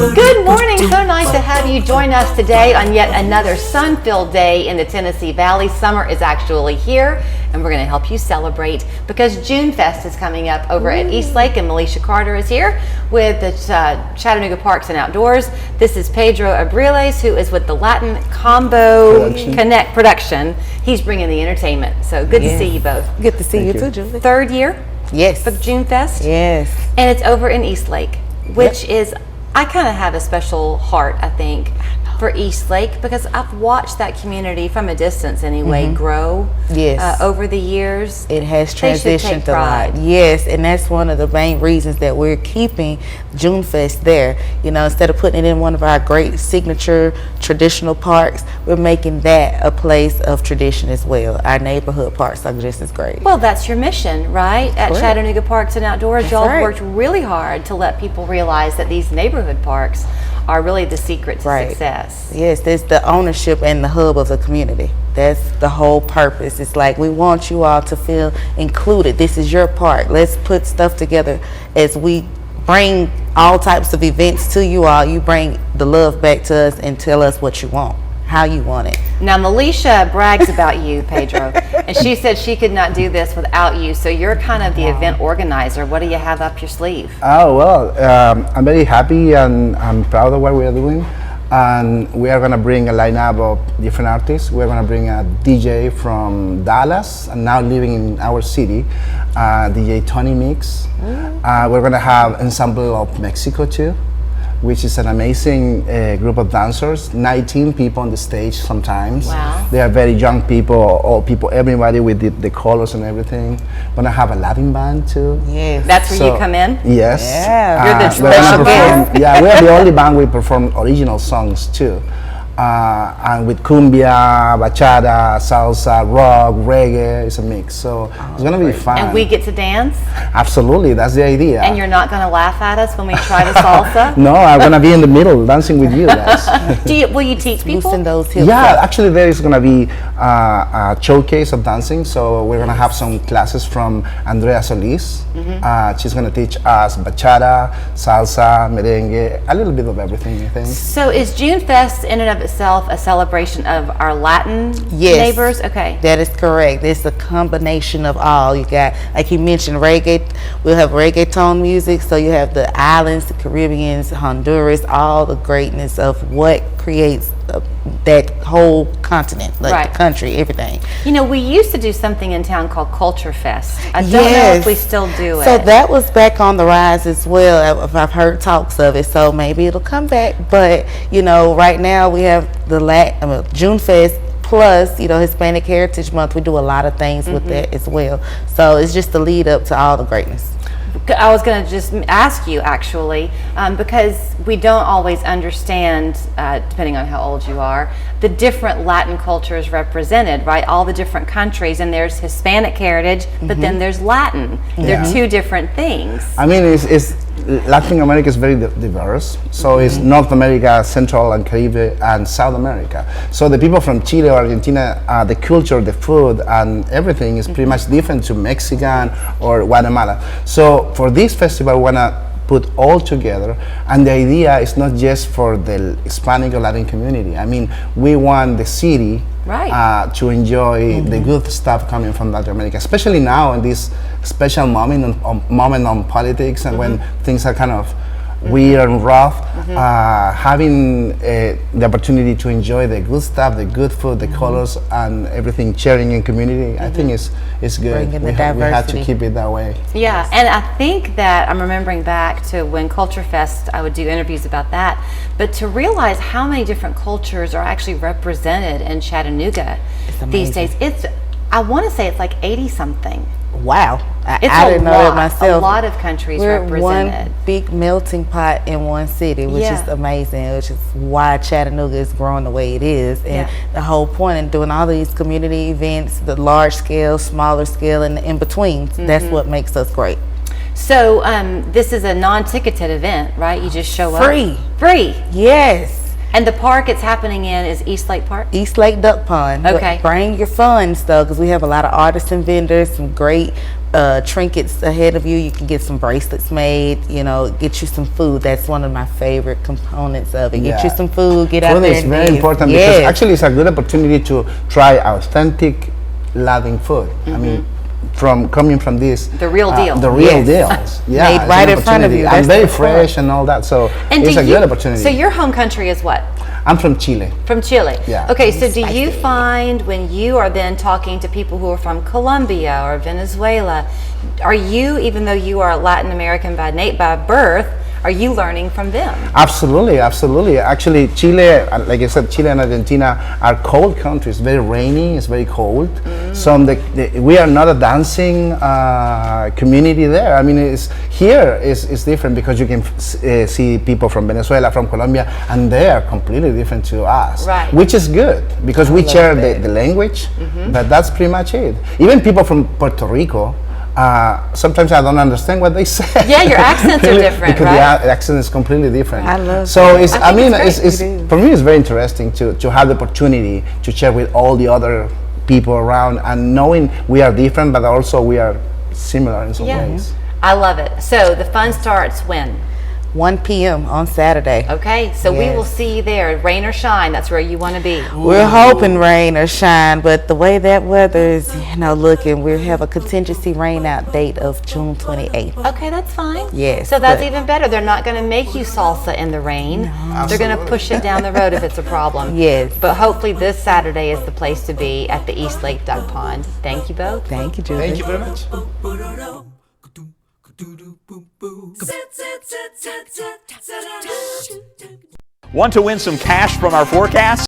Good morning. So nice to have you join us today on yet another sun-filled day in the Tennessee Valley. Summer is actually here, and we're going to help you celebrate because JuneFest is coming up over at East Lake, and Melisha Carter is here with the Chattanooga Parks and Outdoors. This is Pedro Abriles, who is with the Latin Combo Connect production. He's bringing the entertainment. So good to see you both. Good to see you too, Julie. Third year? Yes. For JuneFest? Yes. And it's over in East Lake, which is, I kind of have a special heart, I think, for East Lake because I've watched that community from a distance anyway grow over the years. It has transitioned a lot. Yes, and that's one of the main reasons that we're keeping JuneFest there. You know, instead of putting it in one of our great signature traditional parks, we're making that a place of tradition as well. Our neighborhood parks are just as great. Well, that's your mission, right? At Chattanooga Parks and Outdoors, y'all have worked really hard to let people realize that these neighborhood parks are really the secret to success. Yes, there's the ownership and the hub of the community. That's the whole purpose. It's like we want you all to feel included. This is your park. Let's put stuff together as we bring all types of events to you all. You bring the love back to us and tell us what you want, how you want it. Now, Melisha brags about you, Pedro, and she said she could not do this without you. So you're kind of the event organizer. What do you have up your sleeve? Oh, well, I'm very happy and I'm proud of what we are doing. And we are going to bring a lineup of different artists. We're going to bring a DJ from Dallas and now living in our city, DJ Tony Mix. We're going to have ensemble of Mexico too, which is an amazing group of dancers, 19 people on the stage sometimes. Wow. They are very young people, old people, everybody with the colors and everything. Gonna have a Latin band too. Yes. That's where you come in? Yes. Yeah. You're the we're gonna special guest. Yeah, we are the only band we perform original songs too. And with cumbia, bachata, salsa, rock, reggae, it's a mix. So it's gonna be fun. And we get to dance? Absolutely, that's the idea. And you're not going to laugh at us when we try to salsa? No, I'm gonna be in the middle dancing with you guys. Will you teach people? Loosen those hips Yeah, up. actually there is gonna be a showcase of dancing. So we're gonna have some classes from Andrea Solis. She's gonna teach us bachata, salsa, merengue, a little bit of everything, I think. So is JuneFest in and of itself a celebration of our Latin neighbors? Okay. That is correct. It's a combination of all. You got, like you mentioned, reggae. We'll have reggaeton music. So you have the islands, the Caribbeans, Honduras, all the greatness of what creates that whole continent, like the country, everything. You know, we used to do something in town called Culture Fest. I don't know if we still do it. So that was back on the rise as well. I've heard talks of it, so maybe it'll come back. But, you know, right now we have the JuneFest plus, you know, Hispanic Heritage Month. We do a lot of things with that as well. So it's just the lead up to all the greatness. I was going to just ask you, actually, because we don't always understand, depending on how old you are, the different Latin cultures represented, right? All the different countries, and there's Hispanic heritage, but then there's Latin. They're two different things. I mean, it's Latin America is very diverse. So it's North America, Central and Caribbean, and South America. So the people from Chile or Argentina, the culture, the food, and everything is pretty much different to Mexican or Guatemala. So for this festival, we wanna put all together, and the idea is not just for the Hispanic or Latin community. I mean, we want the city to enjoy the good stuff coming from Latin America, especially now in this special moment on politics and when things are kind of weird and rough. Having the opportunity to enjoy the good stuff, the good food, the colors, and everything, sharing in community, I think is good. We have to keep it that way. Yeah, and I think that I'm remembering back to when Culture Fest, I would do interviews about that, but to realize how many different cultures are actually represented in Chattanooga these days, I want to say it's like 80 something. Wow. I didn't know that myself. A lot of countries represented. One big melting pot in one city, which is amazing, which is why Chattanooga is growing the way it is. And the whole point in doing all these community events, the large scale, smaller scale, and the in-betweens, that's what makes us great. So this is a non-ticketed event, right? You just show up? Free? Yes. And the park it's happening in is East Lake Park? East Lake Duck Pond. Okay. But bring your funds though, because we have a lot of artists and vendors, some great trinkets ahead of you. You can get some bracelets made, you know, get you some food. That's one of my favorite components of it. Get you Yeah. some food, get out Food there. is and very dance. important Yes. because actually it's a good opportunity to try authentic Latin food. I mean, coming from this, The real deal. the real Yes. deals, yeah, Made it's right an in front of opportunity. you. And That's very the point. fresh and all that. So And it's do a you, good opportunity. So your home country is what? I'm from Chile. From Chile. Yeah. Okay, so do you find when you are then talking to people who are from Colombia or Venezuela, are you, even though you are Latin American by birth, are you learning from them? Absolutely, absolutely. Actually, Chile, like I said, Chile and Argentina are cold countries. Very rainy. It's very cold. So we are not a dancing community there. I mean, it's different because you can see people from Venezuela, from Colombia, and they are completely different to us. Right. Which is good because we share the language, but that's pretty much it. Even people from Puerto Rico. Sometimes I don't understand what they say. Yeah, your accents are different, because right? the accent is completely different. I love so that. it's. I mean, it's great. it's for me. It's very interesting to have the opportunity to share with all the other people around and knowing we are different, but also we are similar in some ways. I love it. So the fun starts when? 1 p.m. on Saturday. Okay, so we Yes. will see you there, rain or shine. That's where you want to be. We're hoping rain or shine, but the way that weather is, looking, we have a contingency rain out date of June 28th. Okay, that's fine. Yes, So that's but- even better. They're not going to make you salsa in the rain. They're going to push it down the road if it's a problem. Yes. But hopefully this Saturday is the place to be at the East Lake Duck Pond. Thank you both. Thank you, Julie. Thank you very much. Want to win some cash from our forecast?